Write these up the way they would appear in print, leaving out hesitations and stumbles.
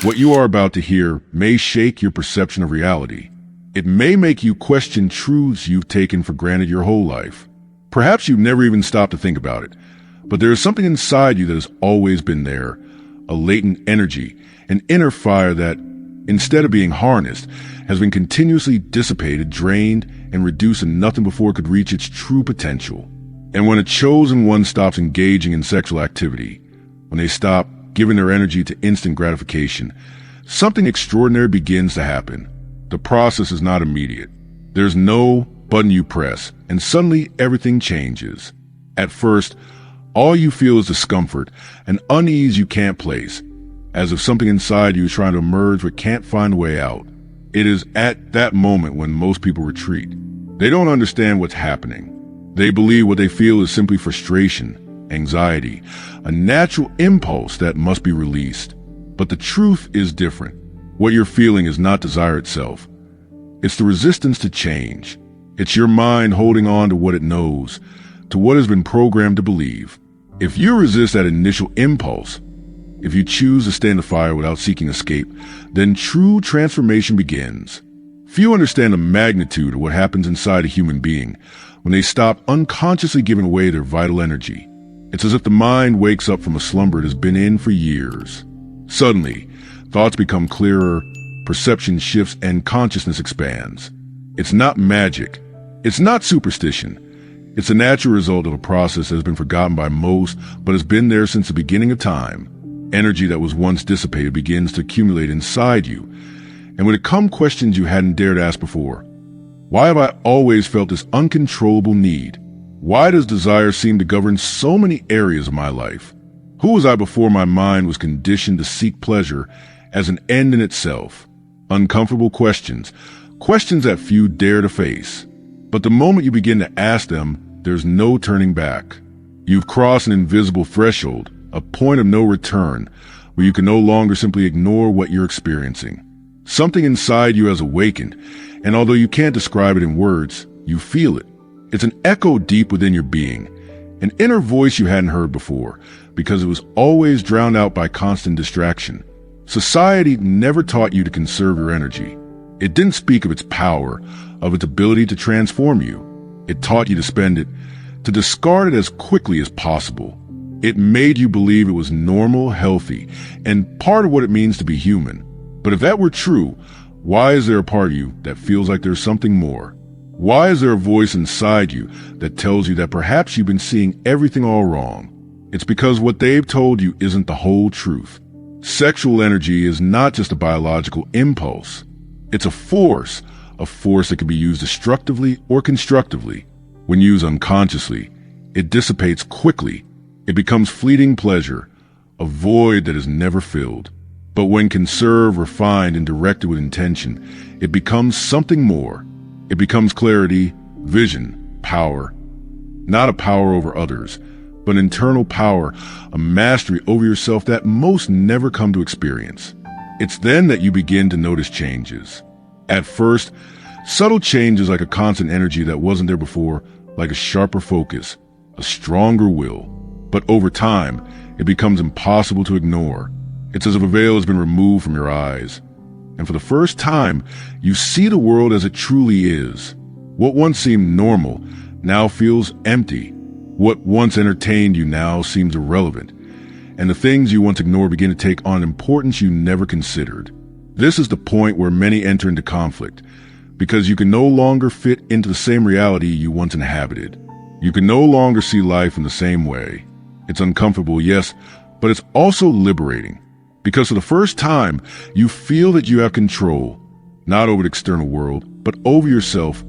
What you are about to hear may shake your perception of reality. It may make you question truths you've taken for granted your whole life. Perhaps you've never even stopped to think about it, but there is something inside you that has always been there, a latent energy, an inner fire that, instead of being harnessed, has been continuously dissipated, drained, and reduced to nothing before it could reach its true potential. And when a chosen one stops engaging in sexual activity, when they stop giving their energy to instant gratification, something extraordinary begins to happen. The process is not immediate. There's no button you press, and suddenly everything changes. At first, all you feel is discomfort, an unease you can't place, as if something inside you is trying to emerge but can't find a way out. It is at that moment when most people retreat. They don't understand what's happening. They believe what they feel is simply frustration, anxiety, a natural impulse that must be released. But the truth is different. What you're feeling is not desire itself. It's the resistance to change. It's your mind holding on to what it knows, to what has been programmed to believe. If you resist that initial impulse, if you choose to stay in the fire without seeking escape, then true transformation begins. Few understand the magnitude of what happens inside a human being when they stop unconsciously giving away their vital energy. It's as if the mind wakes up from a slumber it has been in for years. Suddenly, thoughts become clearer, perception shifts, and consciousness expands. It's not magic. It's not superstition. It's a natural result of a process that has been forgotten by most, but has been there since the beginning of time. Energy that was once dissipated begins to accumulate inside you. And when it come questions you hadn't dared ask before, why have I always felt this uncontrollable need? Why does desire seem to govern so many areas of my life? Who was I before my mind was conditioned to seek pleasure as an end in itself? Uncomfortable questions, questions that few dare to face. But the moment you begin to ask them, there's no turning back. You've crossed an invisible threshold, a point of no return, where you can no longer simply ignore what you're experiencing. Something inside you has awakened, and although you can't describe it in words, you feel it. It's an echo deep within your being, an inner voice you hadn't heard before, because it was always drowned out by constant distraction. Society never taught you to conserve your energy. It didn't speak of its power, of its ability to transform you. It taught you to spend it, to discard it as quickly as possible. It made you believe it was normal, healthy, and part of what it means to be human. But if that were true, why is there a part of you that feels like there's something more? Why is there a voice inside you that tells you that perhaps you've been seeing everything all wrong? It's because what they've told you isn't the whole truth. Sexual energy is not just a biological impulse. It's a force that can be used destructively or constructively. When used unconsciously, it dissipates quickly. It becomes fleeting pleasure, a void that is never filled. But when conserved, refined, and directed with intention, it becomes something more. It becomes clarity, vision, power. Not a power over others, but internal power, a mastery over yourself that most never come to experience. It's then that you begin to notice changes. At first, subtle changes like a constant energy that wasn't there before, like a sharper focus, a stronger will. But over time, it becomes impossible to ignore. It's as if a veil has been removed from your eyes. And for the first time, you see the world as it truly is. What once seemed normal now feels empty. What once entertained you now seems irrelevant. And the things you once ignored begin to take on importance you never considered. This is the point where many enter into conflict, because you can no longer fit into the same reality you once inhabited. You can no longer see life in the same way. It's uncomfortable, yes, but it's also liberating. Because for the first time, you feel that you have control, not over the external world, but over yourself,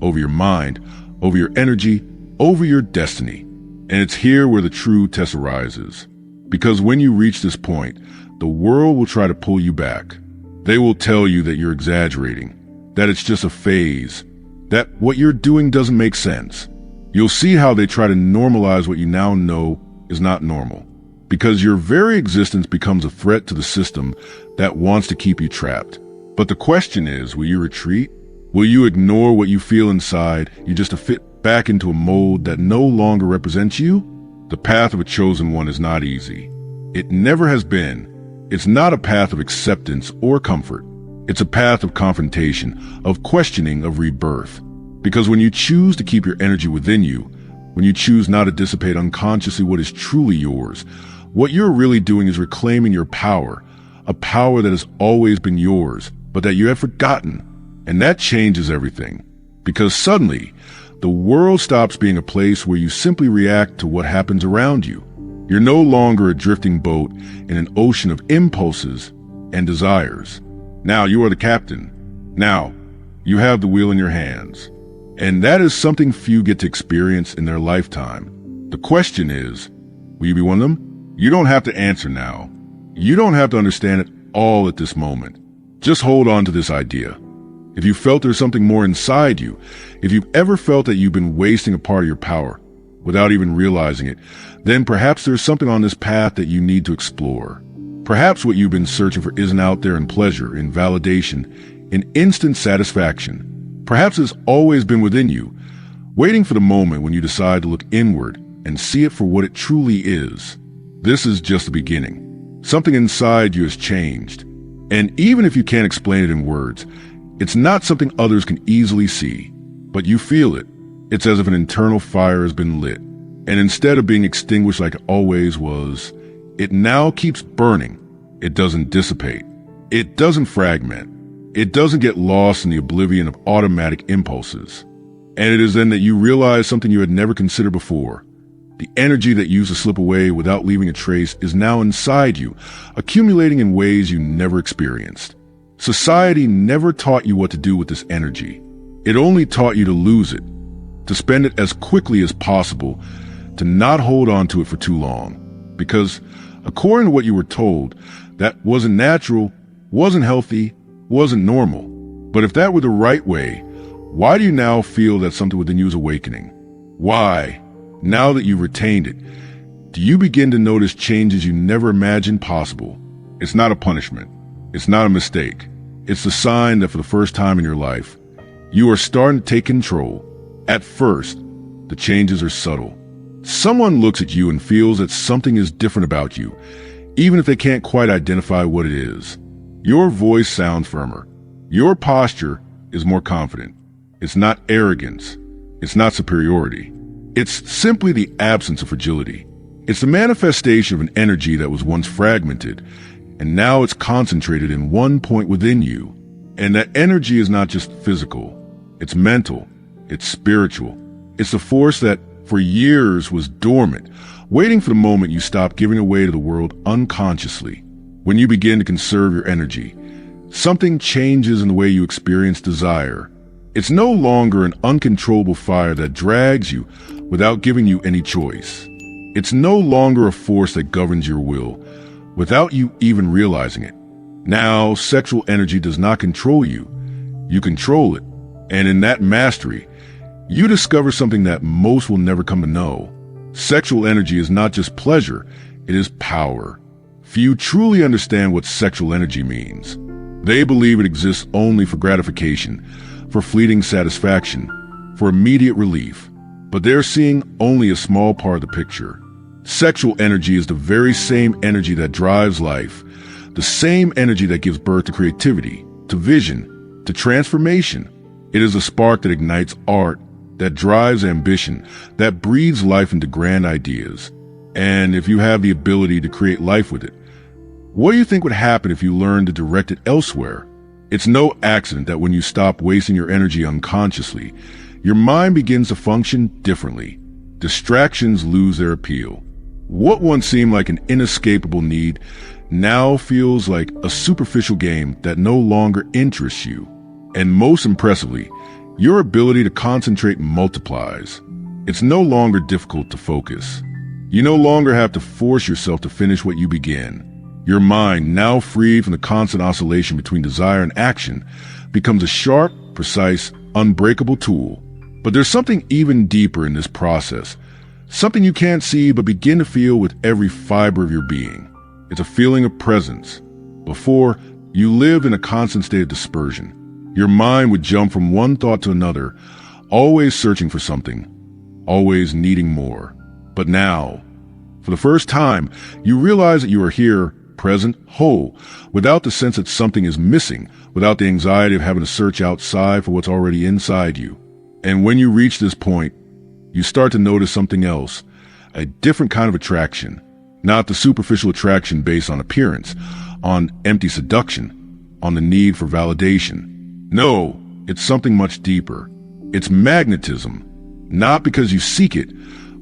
over your mind, over your energy, over your destiny. And it's here where the true test arises. Because when you reach this point, the world will try to pull you back. They will tell you that you're exaggerating, that it's just a phase, that what you're doing doesn't make sense. You'll see how they try to normalize what you now know is not normal. Because your very existence becomes a threat to the system that wants to keep you trapped. But the question is, will you retreat? Will you ignore what you feel inside, you just to fit back into a mold that no longer represents you? The path of a chosen one is not easy. It never has been, It's not a path of acceptance or comfort. It's a path of confrontation, of questioning, of rebirth. Because when you choose to keep your energy within you, when you choose not to dissipate unconsciously what is truly yours, what you're really doing is reclaiming your power, a power that has always been yours, but that you have forgotten. And that changes everything. Because suddenly, the world stops being a place where you simply react to what happens around you. You're no longer a drifting boat in an ocean of impulses and desires. Now you are the captain. Now you have the wheel in your hands. And that is something few get to experience in their lifetime. The question is, will you be one of them? You don't have to answer now. You don't have to understand it all at this moment. Just hold on to this idea. If you felt there's something more inside you, if you've ever felt that you've been wasting a part of your power without even realizing it, then perhaps there's something on this path that you need to explore. Perhaps what you've been searching for isn't out there in pleasure, in validation, in instant satisfaction. Perhaps it's always been within you, waiting for the moment when you decide to look inward and see it for what it truly is. This is just the beginning. Something inside you has changed. And even if you can't explain it in words, it's not something others can easily see, but you feel it. It's as if an internal fire has been lit. And instead of being extinguished like it always was, it now keeps burning. It doesn't dissipate. It doesn't fragment. It doesn't get lost in the oblivion of automatic impulses. And it is then that you realize something you had never considered before. The energy that used to slip away without leaving a trace is now inside you, accumulating in ways you never experienced. Society never taught you what to do with this energy. It only taught you to lose it, to spend it as quickly as possible, to not hold on to it for too long. Because, according to what you were told, that wasn't natural, wasn't healthy, wasn't normal. But if that were the right way, why do you now feel that something within you is awakening? Why, now that you've retained it, do you begin to notice changes you never imagined possible? It's not a punishment. It's not a mistake. It's the sign that for the first time in your life, you are starting to take control. At first, the changes are subtle. Someone looks at you and feels that something is different about you, even if they can't quite identify what it is. Your voice sounds firmer. Your posture is more confident. It's not arrogance. It's not superiority. It's simply the absence of fragility. It's the manifestation of an energy that was once fragmented, and now it's concentrated in one point within you. And that energy is not just physical. It's mental. It's spiritual. It's the force that for years was dormant, waiting for the moment you stop giving away to the world unconsciously. When you begin to conserve your energy, something changes in the way you experience desire. It's no longer an uncontrollable fire that drags you without giving you any choice. It's no longer a force that governs your will without you even realizing it. Now, sexual energy does not control you. You control it. And in that mastery, you discover something that most will never come to know. Sexual energy is not just pleasure, it is power. Few truly understand what sexual energy means. They believe it exists only for gratification, for fleeting satisfaction, for immediate relief. But they're seeing only a small part of the picture. Sexual energy is the very same energy that drives life, the same energy that gives birth to creativity, to vision, to transformation. It is a spark that ignites art, that drives ambition, that breathes life into grand ideas. And if you have the ability to create life with it, what do you think would happen if you learned to direct it elsewhere? It's no accident that when you stop wasting your energy unconsciously, your mind begins to function differently. Distractions lose their appeal. What once seemed like an inescapable need now feels like a superficial game that no longer interests you. And most impressively, your ability to concentrate multiplies. It's no longer difficult to focus. You no longer have to force yourself to finish what you begin. Your mind, now freed from the constant oscillation between desire and action, becomes a sharp, precise, unbreakable tool. But there's something even deeper in this process, something you can't see but begin to feel with every fiber of your being. It's a feeling of presence. Before, you lived in a constant state of dispersion. Your mind would jump from one thought to another, always searching for something, always needing more. But now, for the first time, you realize that you are here present, whole, without the sense that something is missing, without the anxiety of having to search outside for what's already inside you. And when you reach this point, you start to notice something else, a different kind of attraction, not the superficial attraction based on appearance, on empty seduction, on the need for validation. No, it's something much deeper. It's magnetism, not because you seek it,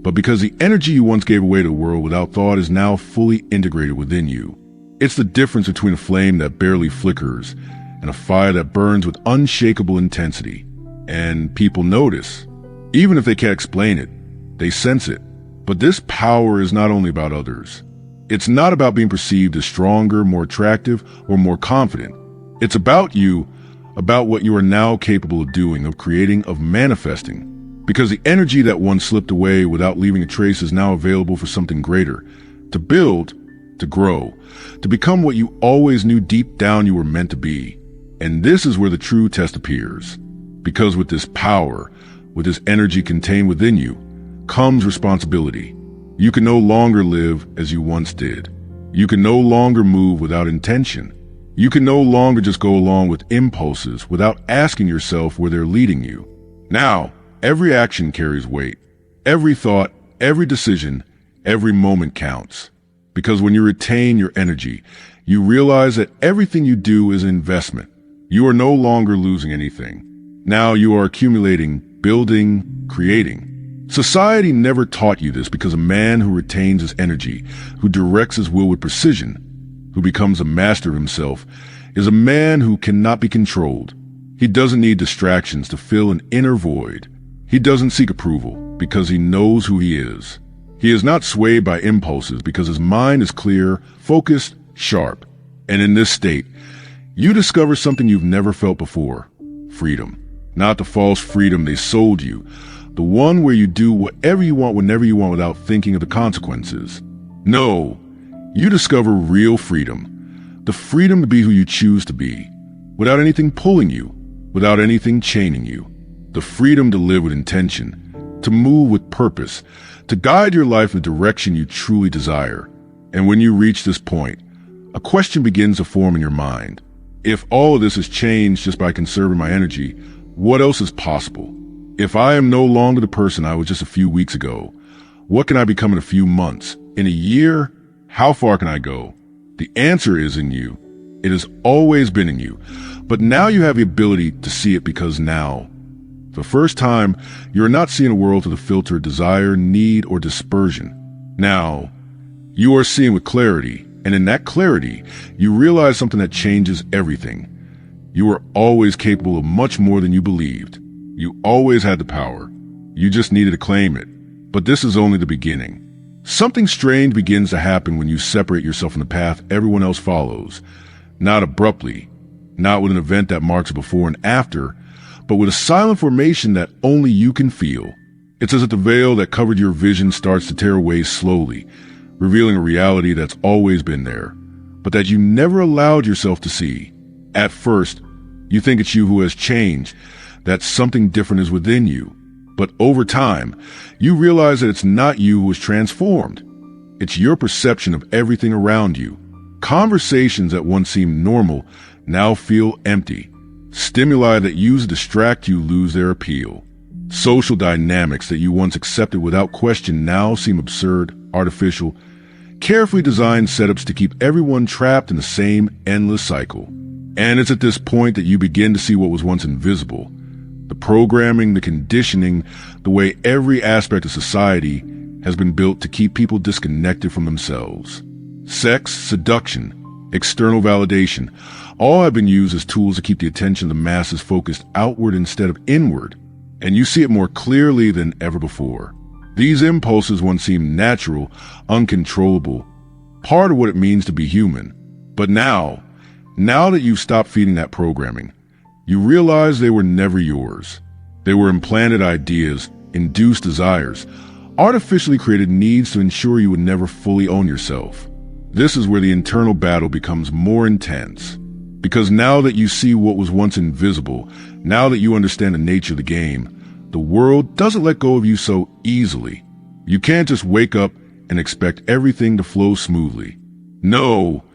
but because the energy you once gave away to the world without thought is now fully integrated within you. It's the difference between a flame that barely flickers and a fire that burns with unshakable intensity. And people notice. Even if they can't explain it, they sense it. But this power is not only about others. It's not about being perceived as stronger, more attractive, or more confident. It's about you, about what you are now capable of doing, of creating, of manifesting. Because the energy that once slipped away without leaving a trace is now available for something greater. To build, to grow, to become what you always knew deep down you were meant to be. And this is where the true test appears. Because with this power, with this energy contained within you, comes responsibility. You can no longer live as you once did. You can no longer move without intention. You can no longer just go along with impulses without asking yourself where they're leading you. Now, every action carries weight. Every thought, every decision, every moment counts. Because when you retain your energy, you realize that everything you do is an investment. You are no longer losing anything. Now you are accumulating, building, creating. Society never taught you this because a man who retains his energy, who directs his will with precision, who becomes a master of himself, is a man who cannot be controlled. He doesn't need distractions to fill an inner void. He doesn't seek approval because he knows who he is. He is not swayed by impulses because his mind is clear, focused, sharp. And in this state, you discover something you've never felt before. Freedom. Not the false freedom they sold you. The one where you do whatever you want whenever you want without thinking of the consequences. No, you discover real freedom. The freedom to be who you choose to be, without anything pulling you, without anything chaining you. The freedom to live with intention, to move with purpose, to guide your life in the direction you truly desire. And when you reach this point, a question begins to form in your mind. If all of this is changed just by conserving my energy, what else is possible? If I am no longer the person I was just a few weeks ago, what can I become in a few months? In a year? How far can I go? The answer is in you. It has always been in you. But now you have the ability to see it because now, for the first time, you are not seeing a world through the filter of desire, need, or dispersion. Now, you are seeing with clarity, and in that clarity, you realize something that changes everything. You are always capable of much more than you believed. You always had the power. You just needed to claim it. But this is only the beginning. Something strange begins to happen when you separate yourself from the path everyone else follows. Not abruptly, not with an event that marks a before and after, but with a silent formation that only you can feel. It's as if the veil that covered your vision starts to tear away slowly, revealing a reality that's always been there, but that you never allowed yourself to see. At first, you think it's you who has changed, that something different is within you. But over time, you realize that it's not you who is transformed. It's your perception of everything around you. Conversations that once seemed normal now feel empty. Stimuli that used to distract you lose their appeal. Social dynamics that you once accepted without question now seem absurd, artificial, carefully designed setups to keep everyone trapped in the same endless cycle. And it's at this point that you begin to see what was once invisible. The programming, the conditioning, the way every aspect of society has been built to keep people disconnected from themselves. Sex, seduction, external validation, all have been used as tools to keep the attention of the masses focused outward instead of inward. And you see it more clearly than ever before. These impulses once seemed natural, uncontrollable, part of what it means to be human. But now that you've stopped feeding that programming, you realize they were never yours. They were implanted ideas, induced desires, artificially created needs to ensure you would never fully own yourself. This is where the internal battle becomes more intense. Because now that you see what was once invisible, now that you understand the nature of the game, the world doesn't let go of you so easily. You can't just wake up and expect everything to flow smoothly. No,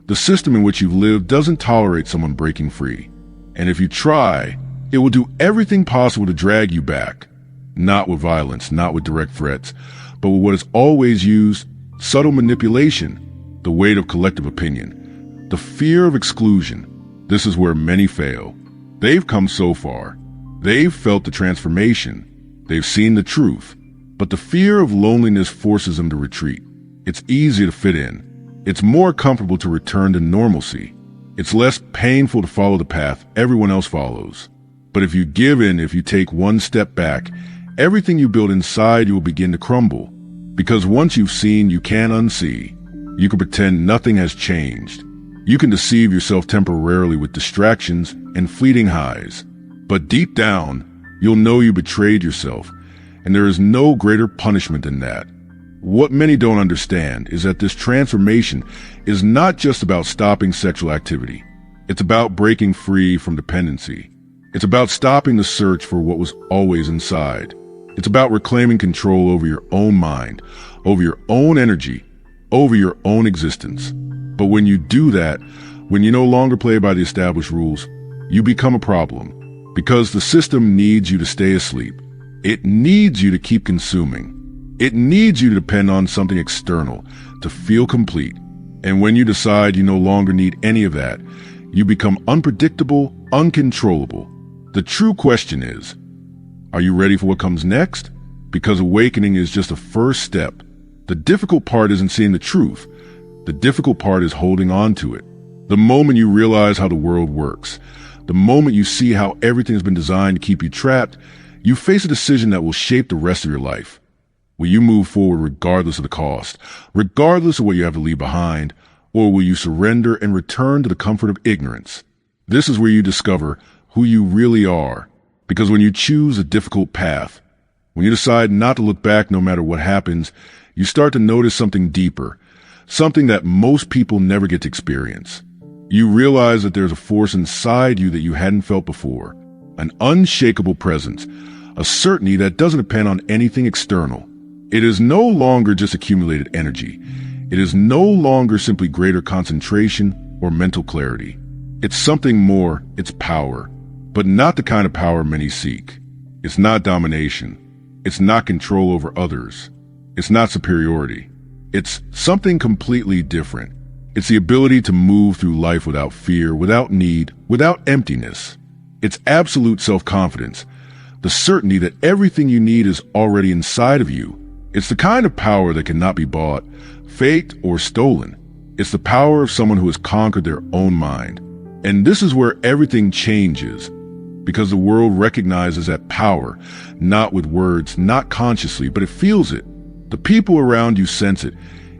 The system in which you live doesn't tolerate someone breaking free. And if you try, it will do everything possible to drag you back. Not with violence, not with direct threats, but with what is always used: subtle manipulation, the weight of collective opinion, the fear of exclusion. This is where many fail. They've come so far. They've felt the transformation. They've seen the truth. But the fear of loneliness forces them to retreat. It's easy to fit in. It's more comfortable to return to normalcy. It's less painful to follow the path everyone else follows. But if you give in, if you take one step back, everything you build inside you will begin to crumble. Because once you've seen, you can't unsee. You can pretend nothing has changed. You can deceive yourself temporarily with distractions and fleeting highs. But deep down, you'll know you betrayed yourself, and there is no greater punishment than that. What many don't understand is that this transformation is not just about stopping sexual activity. It's about breaking free from dependency. It's about stopping the search for what was always inside. It's about reclaiming control over your own mind, over your own energy, over your own existence. But when you do that, when you no longer play by the established rules, you become a problem. Because the system needs you to stay asleep. It needs you to keep consuming. It needs you to depend on something external to feel complete. And when you decide you no longer need any of that, you become unpredictable, uncontrollable. The true question is, are you ready for what comes next? Because awakening is just a first step. The difficult part isn't seeing the truth. The difficult part is holding on to it. The moment you realize how the world works, the moment you see how everything has been designed to keep you trapped, you face a decision that will shape the rest of your life. Will you move forward regardless of the cost, regardless of what you have to leave behind, or will you surrender and return to the comfort of ignorance? This is where you discover who you really are. Because when you choose a difficult path, when you decide not to look back no matter what happens, you start to notice something deeper, something that most people never get to experience. You realize that there's a force inside you that you hadn't felt before, an unshakable presence, a certainty that doesn't depend on anything external. It is no longer just accumulated energy. It is no longer simply greater concentration or mental clarity. It's something more, it's power, but not the kind of power many seek. It's not domination. It's not control over others. It's not superiority. It's something completely different. It's the ability to move through life without fear, without need, without emptiness. It's absolute self-confidence, the certainty that everything you need is already inside of you. It's the kind of power that cannot be bought, faked, or stolen. It's the power of someone who has conquered their own mind. And this is where everything changes, because the world recognizes that power, not with words, not consciously, but it feels it. The people around you sense it,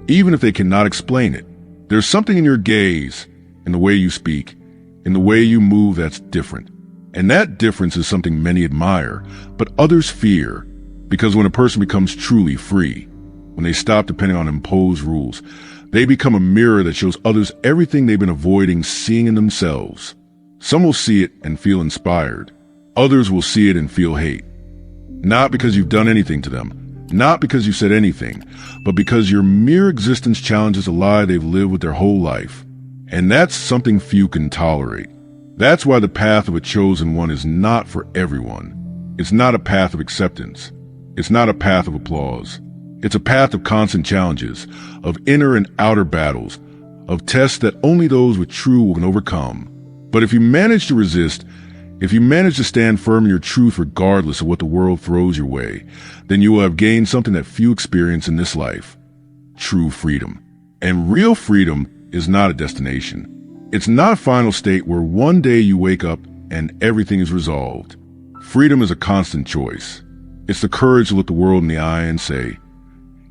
even if they cannot explain it. There's something in your gaze, in the way you speak, in the way you move that's different. And that difference is something many admire, but others fear. Because when a person becomes truly free, when they stop depending on imposed rules, they become a mirror that shows others everything they've been avoiding seeing in themselves. Some will see it and feel inspired. Others will see it and feel hate. Not because you've done anything to them, not because you said anything, but because your mere existence challenges a lie they've lived with their whole life. And that's something few can tolerate. That's why the path of a chosen one is not for everyone. It's not a path of acceptance. It's not a path of applause. It's a path of constant challenges, of inner and outer battles, of tests that only those with true can overcome. But if you manage to resist, if you manage to stand firm in your truth regardless of what the world throws your way, then you will have gained something that few experience in this life: true freedom. And real freedom is not a destination. It's not a final state where one day you wake up and everything is resolved. Freedom is a constant choice. It's the courage to look the world in the eye and say,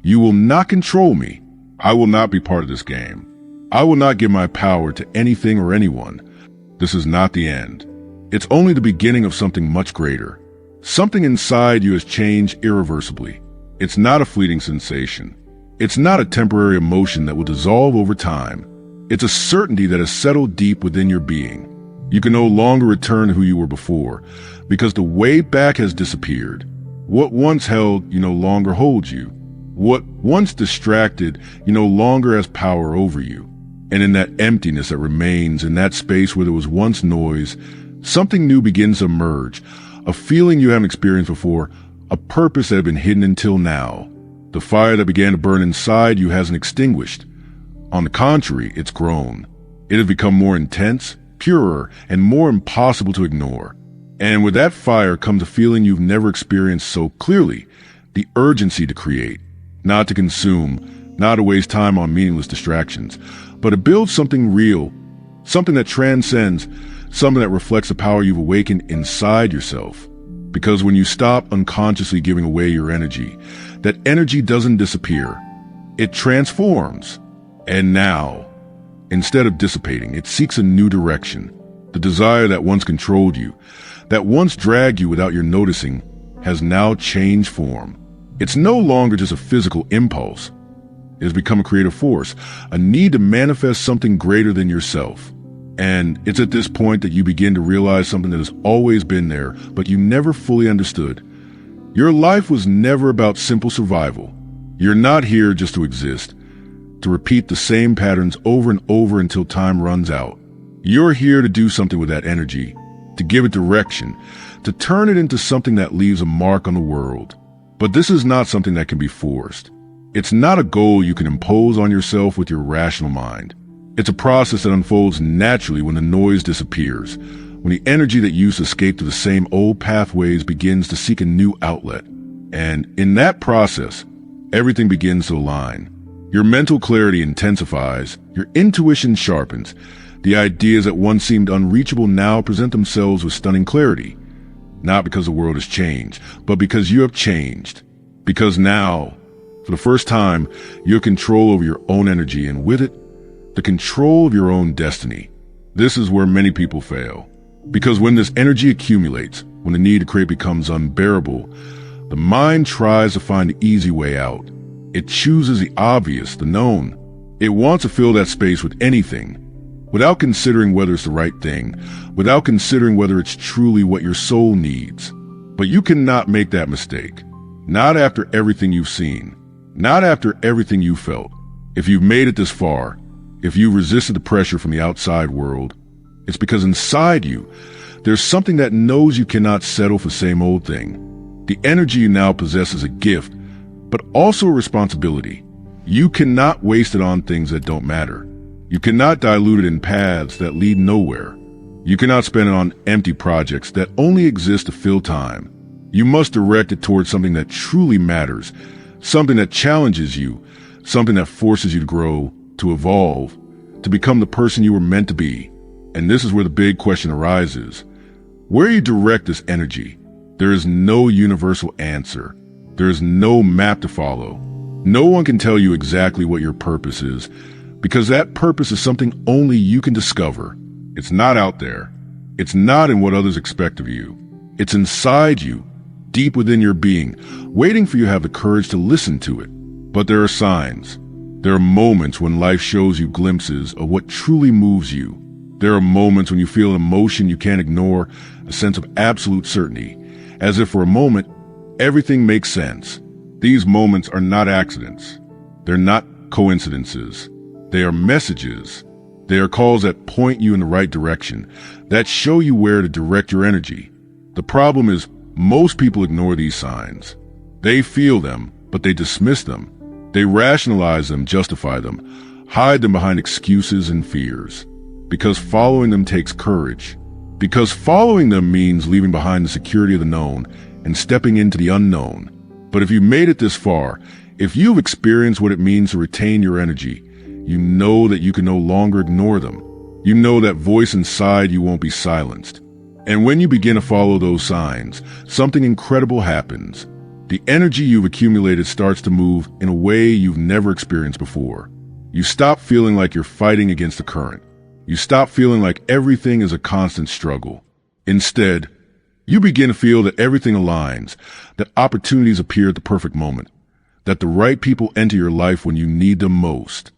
"You will not control me. I will not be part of this game. I will not give my power to anything or anyone. This is not the end. It's only the beginning of something much greater. Something inside you has changed irreversibly. It's not a fleeting sensation. It's not a temporary emotion that will dissolve over time. It's a certainty that has settled deep within your being. You can no longer return to who you were before, because the way back has disappeared. What once held you no longer holds you. What once distracted you no longer has power over you. And in that emptiness that remains, in that space where there was once noise, something new begins to emerge, a feeling you haven't experienced before, a purpose that had been hidden until now. The fire that began to burn inside you hasn't extinguished. On the contrary, it's grown. It has become more intense, purer, and more impossible to ignore. And with that fire comes a feeling you've never experienced so clearly, the urgency to create, not to consume, not to waste time on meaningless distractions, but to build something real, something that transcends, something that reflects the power you've awakened inside yourself. Because when you stop unconsciously giving away your energy, that energy doesn't disappear. It transforms. And now, instead of dissipating, it seeks a new direction. The desire that once controlled you, that once dragged you without your noticing, has now changed form. It's no longer just a physical impulse. It has become a creative force, a need to manifest something greater than yourself. And it's at this point that you begin to realize something that has always been there, but you never fully understood. Your life was never about simple survival. You're not here just to exist, to repeat the same patterns over and over until time runs out. You're here to do something with that energy, to give it direction, to turn it into something that leaves a mark on the world. But this is not something that can be forced. It's not a goal you can impose on yourself with your rational mind. It's a process that unfolds naturally when the noise disappears, when the energy that used to escape to the same old pathways begins to seek a new outlet. And in that process, everything begins to align. Your mental clarity intensifies, your intuition sharpens. The ideas that once seemed unreachable now present themselves with stunning clarity. Not because the world has changed, but because you have changed. Because now, for the first time, you have control over your own energy, and with it, the control of your own destiny. This is where many people fail. Because when this energy accumulates, when the need to create becomes unbearable, the mind tries to find the easy way out. It chooses the obvious, the known. It wants to fill that space with anything, without considering whether it's the right thing, without considering whether it's truly what your soul needs. But you cannot make that mistake. Not after everything you've seen. Not after everything you felt. If you've made it this far, if you resisted the pressure from the outside world, it's because inside you, there's something that knows you cannot settle for the same old thing. The energy you now possess is a gift, but also a responsibility. You cannot waste it on things that don't matter. You cannot dilute it in paths that lead nowhere. You cannot spend it on empty projects that only exist to fill time. You must direct it towards something that truly matters, something that challenges you, something that forces you to grow, to evolve, to become the person you were meant to be. And this is where the big question arises. Where you direct this energy, there is no universal answer. There is no map to follow. No one can tell you exactly what your purpose is, because that purpose is something only you can discover. It's not out there. It's not in what others expect of you. It's inside you, deep within your being, waiting for you to have the courage to listen to it. But there are signs. There are moments when life shows you glimpses of what truly moves you. There are moments when you feel an emotion you can't ignore, a sense of absolute certainty, as if for a moment, everything makes sense. These moments are not accidents. They're not coincidences. They are messages. They are calls that point you in the right direction, that show you where to direct your energy. The problem is, most people ignore these signs. They feel them, but they dismiss them. They rationalize them, justify them, hide them behind excuses and fears. Because following them takes courage. Because following them means leaving behind the security of the known and stepping into the unknown. But if you made it this far, if you've experienced what it means to retain your energy, you know that you can no longer ignore them. You know that voice inside you won't be silenced. And when you begin to follow those signs, something incredible happens. The energy you've accumulated starts to move in a way you've never experienced before. You stop feeling like you're fighting against the current. You stop feeling like everything is a constant struggle. Instead, you begin to feel that everything aligns, that opportunities appear at the perfect moment, that the right people enter your life when you need them most.